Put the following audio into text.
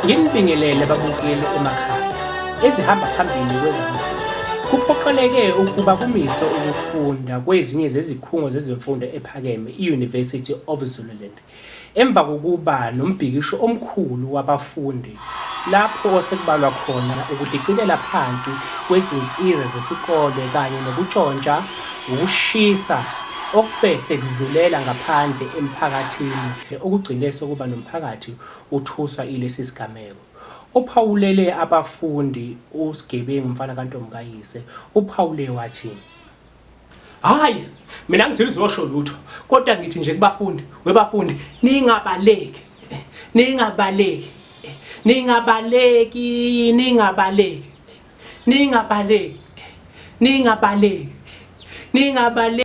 Nginibingelele ababukeli emakhaya ezihamba phambili kwezamanje. Kuphoqeleke ukuba kumiswe ukufunda kwezinye zezikhungo zezemfundo ephakeme i-University of Zululand emva kokuba nombhikisho omkhulu wabafundi lapho sekubalwa khona ukudicilela phansi kwezinsiza zesikole kanye nokutshontsha, ukushisa okubese kudlulela ngaphandle emphakathini okugcine sekuba nomphakathi uthuswa ilesi sigameko. Uphawulele abafundi uSigebengu Mfana kaNtomkayise uphawule wathi, "Hayi, mina angizizosho lutho, kodwa ngithi nje kubafundi, webafundi ningabaleki. Ningabaleki. Ningabaleki, ningabaleki. Ningabaleki. Ningabaleki. Ningabaleki."